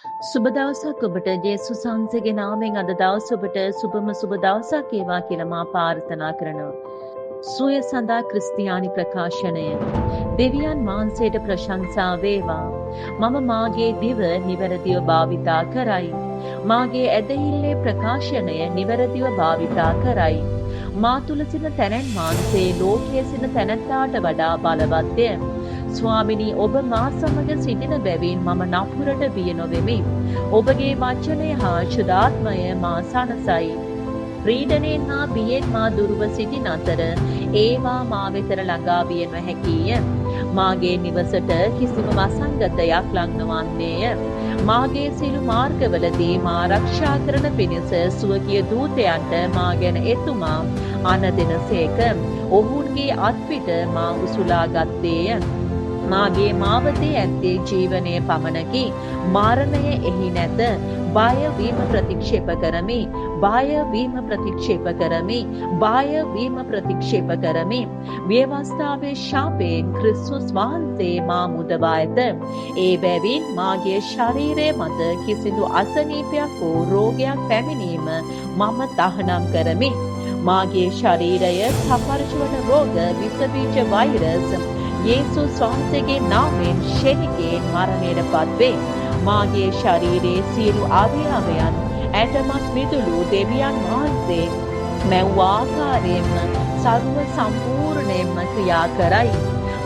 සුබ දවසක් ඔබට ජේසුස් වහන්සේගේ නාමයෙන් අද දවස ඔබට සුබම සුබ දවසක් වේවා කියලා මා ප්‍රාර්ථනා කරනවා. සුවය සඳහා ක්‍රිස්තියානි ප්‍රකාශනය. දෙවියන් වහන්සේට ප්‍රශංසා වේවා. මම මාගේ දිව නිවැරදිව භාවිතා කරයි. මාගේ ඇදහිල්ලේ ප්‍රකාශනය නිවැරදිව භාවිතා කරයි. මා තුල සිටින තැනැන් වහන්සේ ලෝකයේ සිටින තැනැත්තාට වඩා බලවත්ය. ස්වාමිනී ඔබ මා සමග සිටින බැවින් මම නපුරට බිය නොවෙමි. ඔබගේ වචනය හා ශුද්ධාත්මය මා සනසයි. පීඩණයෙන් හා බියෙන් මා දුරව සිටින අතර ඒවා මා වෙතට ළඟා විය නොහැකිය. මාගේ නිවසට කිසිම වසංගතයක් ලං නොවන්නේය. මාගේ සියලු මාර්ගවලදී මා ආරක්ෂා කරන පිණිස සුවකීය දූතයන්ට මා ගැන එතුමා අනදෙනසේක. ඔවුන්ගේ අත්පිට මා උසුලා ගත්තේය. මාගේ මාවතේ ඇත්තේ ජීවනය පමණකි. මරණය එහි නැත. බය වීම ප්‍රතික්ෂේප කරමි. බය වීම ප්‍රතික්ෂේප කරමි. බය වීම ප්‍රතික්ෂේප කරමි. ව්‍යවස්ථාවේ ශාපයෙන් ක්‍රිස්තුස් වහන්සේ මා මුදවා ඇත. ඒ බැවින් මාගේ ශරීරය මත කිසිදු අසනීපයක් හෝ රෝගයක් පැමිණීම මම තහනම් කරමි. මාගේ ශරීරය ස්පර්ශ වන රෝග විස බීජ වෛරස් යේසුස් වහන්සේගේ නාමයෙන් ශෙනිකෙන් මරණයට පත්වේ. මාගේ ශරීරයේ සියලු අවයවයන් ඇටමස් මිදුළු දෙවියන් වහන්සේ මැව් ආකාරයෙන්ම සර්ව සම්පූර්ණයෙන්ම ක්‍රියා කරයි.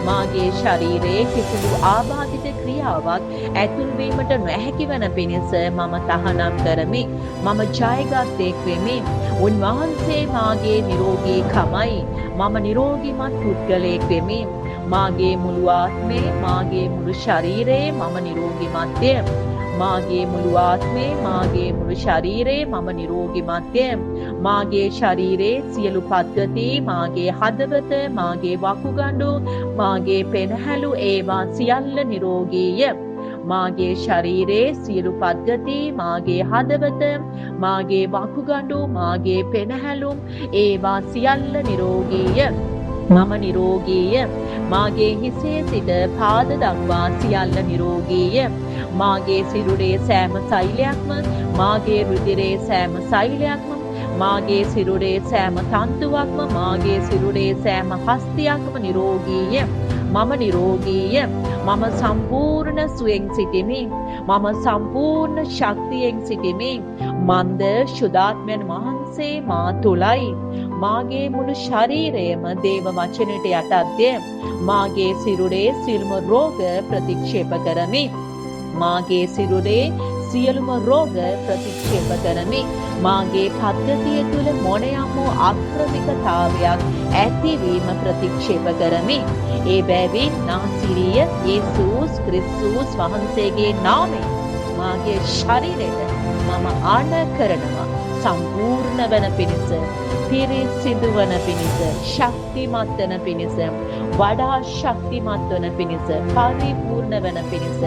මාගේ ශරීරයේ කිසිදු ආබාධිත ක්‍රියාවක් ඇතුල් වීමට නොහැකි වන පිණිස මම තහනම් කරමි. මම ජයගත්තෙක් වෙමි. උන්වහන්සේ මාගේ නිරෝගීකමයි. මම නිරෝගීමත් පුද්ගලයෙක් වෙමි. මාගේ මුළු ආත්මේ මාගේ මුළු ශරීරයේ මම නිරෝගීමත්ය. මාගේ මුළු ආත්මේ මාගේ මුළු ශරීරයේ මම නිරෝගීමත්ය. මාගේ ශරීරයේ සියලු පද්ධති මාගේ හදවත මාගේ වකුගඩු මාගේ පෙනහැලු ඒවා සියල්ල නිරෝගීය. මාගේ ශරීරයේ සියලු පද්ධති මාගේ හදවත මාගේ වකුගඩු මාගේ පෙනහැලු ඒවා සියල්ල නිරෝගීය. මම නිරෝගීය. මාගේ හිසේ සිට පාද දක්වා සියල්ල නිරෝගීය. මාගේ සිරුරේ සෑම සෛලයක්ම මාගේ රුධිරේ සෑම සෛලයක්ම මාගේ සිරුරේ සෑම තන්තුවක්ම මාගේ සිරුරේ සෑම හස්තියක්ම නිරෝගීය. මම නිරෝගීය. මම සම්පූර්ණ සුවෙන් සිටිමි. මම සම්පූර්ණ ශක්තියෙන් සිටිමි. මන්ද ශුද්ධාත්මයන් වහන්සේ මා තුලයි. මාගේ මුළු ශරීරයම දේව වචනයට යටත්ය. මාගේ සිරුරේ සියලුම රෝග ප්‍රතික්ෂේප කරමි. මාගේ සිරුරේ සියලුම රෝග ප්‍රතික්ෂේප කරමි. මාගේ පද්ධතිය තුළ මොනයම් වූ අක්‍රමිකතාවයක් ඇතිවීම ප්‍රතික්ෂේප කරමි. ඒ බැවින් නාසිරිය යේසුස් ක්‍රිස්තුස් වහන්සේගේ නාමයෙන් මාගේ ශරීරයට මම ආන කරනවා. සම්පූර්ණ වන පිණිස, පිරිසිදු වන පිණිස, ශක්තිමත් වන පිණිස, වඩා ශක්තිමත් වන පිණිස, පරිපූර්ණ වන පිණිස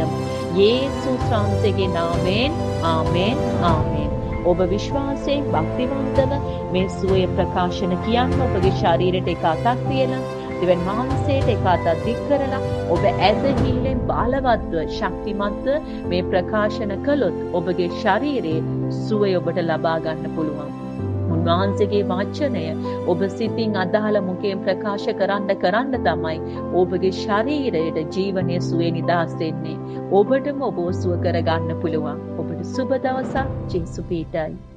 යේසුස් වහන්සේගේ නාමයෙන් ආමෙන් ආමෙන්. ඔබ විශ්වාසයෙන් භක්තිවන්තව මේ සුවය ප්‍රකාශන කියන්න ඔබගේ ශරීරයට එක අතක් තියලා දෙවන් වහන්සේට එක අතක් දික් කරලා ඔබ ඇදහිල්ලෙන් බලවත්ව ශක්තිමත්ව මේ ප්‍රකාශන කළොත් ඔබගේ ශරීරයේ සුවය ඔබට ලබා ගන්න පුළුවන්. උන්වහන්සේගේ වචනය ඔබ සිතින් අදහලා මුඛයෙන් ප්‍රකාශ කරන්න තමයි ඔබගේ ශරීරයට ජීවනයේ සුවේ නිදහස් වෙන්නේ. ඔබටම ඔබ සුව කරගන්න පුළුවන්. ඔබට සුබ දවසක්. ජේසු පීඨයි.